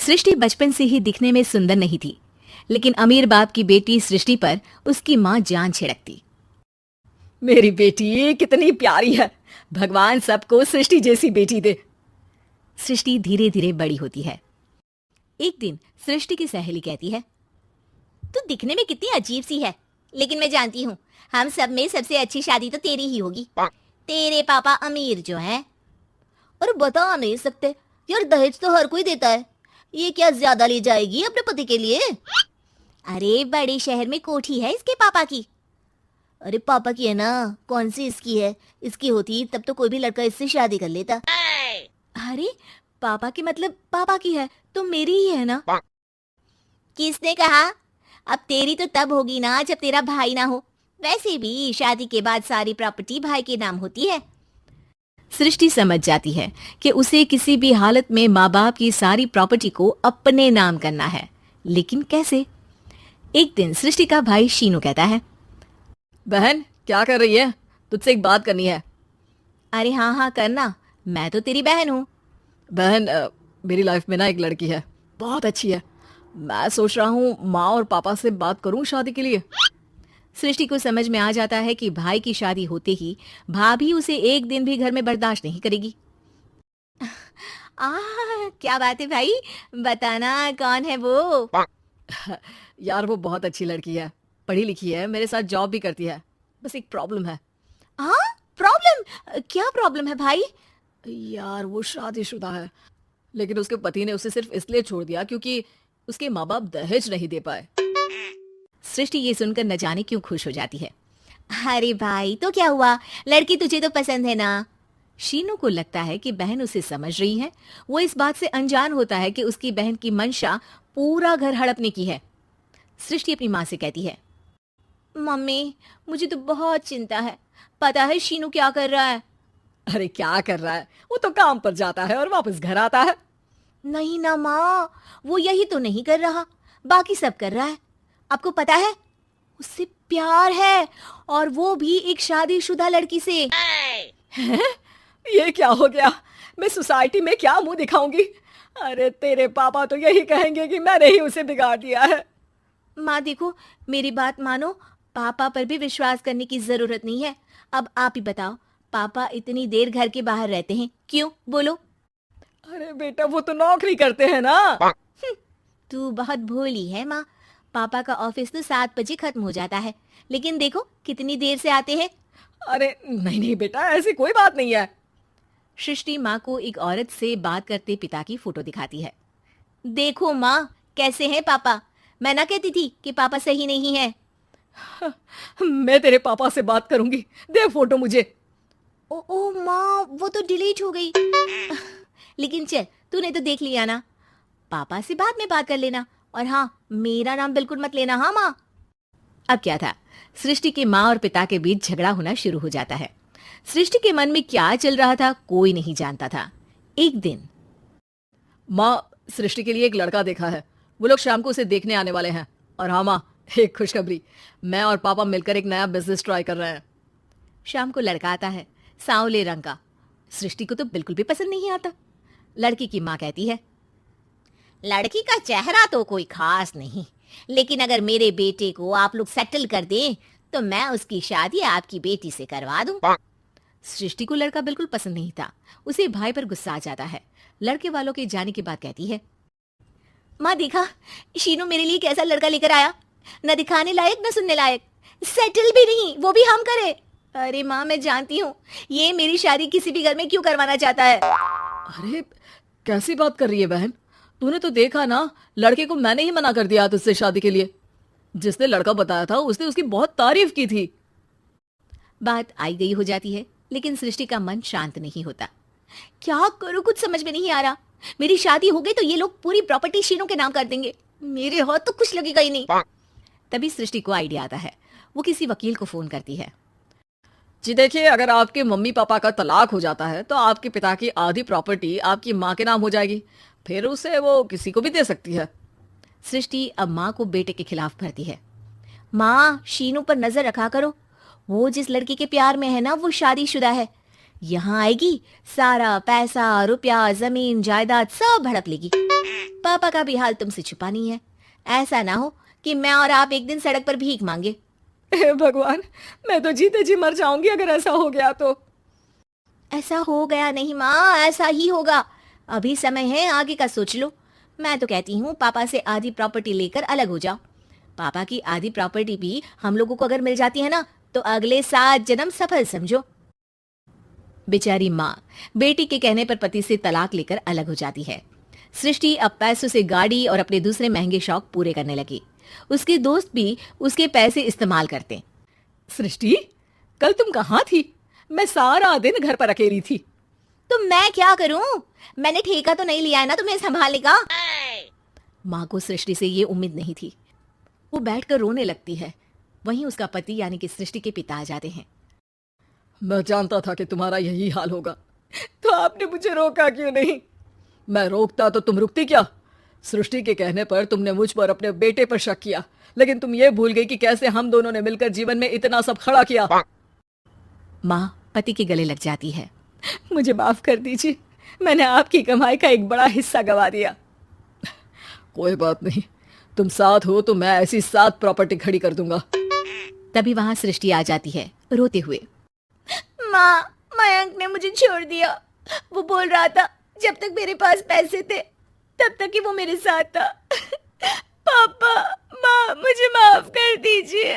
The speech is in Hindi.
सृष्टि बचपन से ही दिखने में सुंदर नहीं थी, लेकिन अमीर बाप की बेटी सृष्टि पर उसकी माँ जान छिड़कती। मेरी बेटी कितनी प्यारी है, भगवान सबको सृष्टि जैसी बेटी दे। सृष्टि धीरे धीरे बड़ी होती है। एक दिन सृष्टि की सहेली कहती है, तू दिखने में कितनी अजीब सी है, लेकिन मैं जानती हूँ हम सब में सबसे अच्छी शादी तो तेरी ही होगी। तेरे पापा अमीर जो हैं। और बता नहीं सकते यार, दहेज तो हर कोई देता है, ये क्या ज्यादा ले जाएगी अपने पति के लिए? अरे बड़े शहर में कोठी है इसके पापा की। अरे पापा की है ना, कौन सी इसकी है? इसकी होती तब तो कोई भी लड़का इससे शादी कर लेता। अरे पापा की मतलब पापा की है तो मेरी ही है ना? किसने कहा? अब तेरी तो तब होगी ना जब तेरा भाई ना हो। वैसे भी शादी के बाद सारी प्रॉपर्टी भाई के नाम होती है। सृष्टि समझ जाती है कि उसे किसी भी हालत में माँ बाप की सारी प्रॉपर्टी को अपने नाम करना है, लेकिन कैसे? एक दिन सृष्टि का भाई शीनू कहता है, बहन क्या कर रही है? तुझसे एक बात करनी है। अरे हाँ हाँ करना, मैं तो तेरी बहन हूँ। बहन मेरी लाइफ में ना एक लड़की है, बहुत अच्छी है। मैं सोच रहा हूँ माँ और पापा से बात करूँ शादी के लिए। सृष्टि को समझ में आ जाता है कि भाई की शादी होते ही भाभी उसे एक दिन भी घर में बर्दाश्त नहीं करेगी। क्या बात है भाई, बताना कौन है वो? यार वो बहुत अच्छी लड़की है, पढ़ी लिखी है, मेरे साथ जॉब भी करती है। बस एक प्रॉब्लम है। हाँ प्रॉब्लम? क्या प्रॉब्लम है भाई? यार वो शादीशुदा है, लेकिन उसके पति ने उसे सिर्फ इसलिए छोड़ दिया क्योंकि उसके माँ बाप दहेज नहीं दे पाए। सृष्टि ये सुनकर न जाने क्यों खुश हो जाती है। अरे भाई तो क्या हुआ, लड़की तुझे तो पसंद है ना? शीनू को लगता है कि बहन उसे समझ रही है। वो इस बात से अनजान होता है कि उसकी बहन की मंशा पूरा घर हड़पने की है। सृष्टि अपनी माँ से कहती है, मम्मी मुझे तो बहुत चिंता है, पता है शीनू क्या कर रहा है? अरे क्या कर रहा है, वो तो काम पर जाता है और वापस घर आता है। नहीं ना माँ, वो यही तो नहीं कर रहा, बाकी सब कर रहा है। आपको पता है उससे प्यार है, और वो भी एक शादीशुदा लड़की से। ये क्या हो गया? मैं सोसाइटी में क्या मुंह दिखाऊंगी? अरे तेरे पापा तो यही कहेंगे कि मैंने ही उसे बिगाड़ दिया है। माँ देखो, मेरी बात मानो, पापा पर भी विश्वास करने की जरूरत नहीं है। अब आप ही बताओ, पापा इतनी देर घर के बाहर रहते हैं क्यों, बोलो? अरे बेटा वो तो नौकरी करते हैं ना। तू बहुत भोली है माँ, पापा का ऑफिस तो 7 बजे खत्म हो जाता है, लेकिन देखो कितनी देर से आते हैं। अरे नहीं नहीं बेटा, ऐसी कोई बात नहीं है। सृष्टि माँ को एक औरत से बात करते पिता की फोटो दिखाती है। देखो माँ कैसे हैं पापा, मैं ना कहती थी कि पापा सही नहीं है। मैं तेरे पापा से बात करूंगी, दे फोटो मुझे। ओ माँ वो तो डिलीट हो गई। लेकिन चल, तूने तो देख लिया ना, पापा से बाद में बात कर लेना, और हाँ मेरा नाम बिल्कुल मत लेना। हाँ माँ। अब क्या था, सृष्टि के माँ और पिता के बीच झगड़ा होना शुरू हो जाता है। सृष्टि के मन में क्या चल रहा था कोई नहीं जानता था। एक दिन, माँ सृष्टि के लिए एक लड़का देखा है, वो लोग शाम को उसे देखने आने वाले हैं। और हाँ माँ, एक खुशखबरी, मैं और पापा मिलकर एक नया बिजनेस ट्राई कर रहे हैं। शाम को लड़का आता है, सांवले रंग का। सृष्टि को तो बिल्कुल भी पसंद नहीं आता। लड़की की माँ कहती है, लड़की का चेहरा तो कोई खास नहीं, लेकिन अगर मेरे बेटे को आप लोग सेटल कर दें तो मैं उसकी शादी आपकी बेटी से करवा दूं। सृष्टि को लड़का बिल्कुल पसंद नहीं था। उसे भाई पर गुस्सा आ जाता है। लड़के वालों के जाने के बाद कहती है, माँ देखा शीनू मेरे लिए कैसा लड़का लेकर आया, न दिखाने लायक न सुनने लायक, सेटल भी नहीं, वो भी हम करे। अरे माँ मैं जानती हूँ ये मेरी शादी किसी भी घर में क्यों करवाना चाहता है। अरे कैसी बात कर रही है बहन, तूने तो देखा ना, लड़के को मैंने ही मना कर दिया तुझसे शादी के लिए। जिसने लड़का बताया था उसने उसकी बहुत तारीफ की थी। बात आई गई हो जाती है, लेकिन सृष्टि का मन शांत नहीं होता। क्या करूं कुछ समझ में नहीं आ रहा। मेरी शादी हो गई तो ये लोग पूरी प्रॉपर्टी शीनू के नाम कर देंगे, मेरे हाथ तो कुछ लगेगा ही नहीं। तभी सृष्टि को आइडिया आता है। वो किसी वकील को फोन करती है। जी देखिए, अगर आपके मम्मी पापा का तलाक हो जाता है तो आपके पिता की आधी प्रॉपर्टी आपकी माँ के नाम हो जाएगी, फिर उसे वो किसी को भी दे सकती है। सृष्टि अब माँ को बेटे के खिलाफ भरती है। माँ शीनू पर नजर रखा करो, वो जिस लड़की के प्यार में है ना वो शादीशुदा है। यहाँ आएगी, सारा पैसा, रुपया, जमीन, जायदाद सब भड़प लेगी। पापा का भी हाल तुमसे छुपा नहीं है। ऐसा ना हो कि मैं और आप एक दिन सड़क पर भीख मांगे। हे भगवान, मैं तो जीते जी मर जाऊंगी अगर ऐसा हो गया तो। ऐसा हो गया नहीं माँ, ऐसा ही होगा। अभी समय है, आगे का सोच लो। मैं तो कहती हूँ पापा से आधी प्रॉपर्टी लेकर अलग हो जाओ। पापा की आधी प्रॉपर्टी भी हम लोगों को अगर मिल जाती है ना, तो अगले 7 जन्म सफल समझो। बेचारी माँ बेटी के कहने पर पति से तलाक लेकर अलग हो जाती है। सृष्टि अब पैसों से गाड़ी और अपने दूसरे महंगे शौक पूरे करने लगी। उसके दोस्त भी उसके पैसे इस्तेमाल करते। सृष्टि, कल तुम कहाँ थी? मैं सारा दिन घर पर अकेली थी। तो मैं क्या करूं? मैंने ठेका तो नहीं लिया है ना तुम्हें संभालने का। माँ को सृष्टि से ये उम्मीद नहीं थी। वो बैठकर रोने लगती है। वहीं उसका पति यानी कि सृष्टि के पिता आ जाते हैं। मैं जानता था कि तुम्हारा यही हाल होगा, तो आपने मुझे रोका क्यों नहीं? मैं रोकता तो तुम रुकती क्या? सृष्टि के कहने पर तुमने मुझ पर अपने बेटे पर शक किया, लेकिन तुम ये भूल गई कि कैसे हम दोनों ने मिलकर जीवन में इतना सब खड़ा किया। माँ पति के गले लग जाती है। मुझे माफ कर दीजिए, मैंने आपकी कमाई का एक बड़ा हिस्सा गवा दिया। कोई बात नहीं, तुम साथ हो तो मैं ऐसी 7 प्रॉपर्टी खड़ी कर दूंगा। तभी वहां सृष्टि आ जाती है रोते हुए। माँ, मयंक ने मुझे छोड़ दिया। वो बोल रहा था जब तक मेरे पास पैसे थे तब तक ही वो मेरे साथ था। पापा, माँ, मुझे माफ कर दीजिए।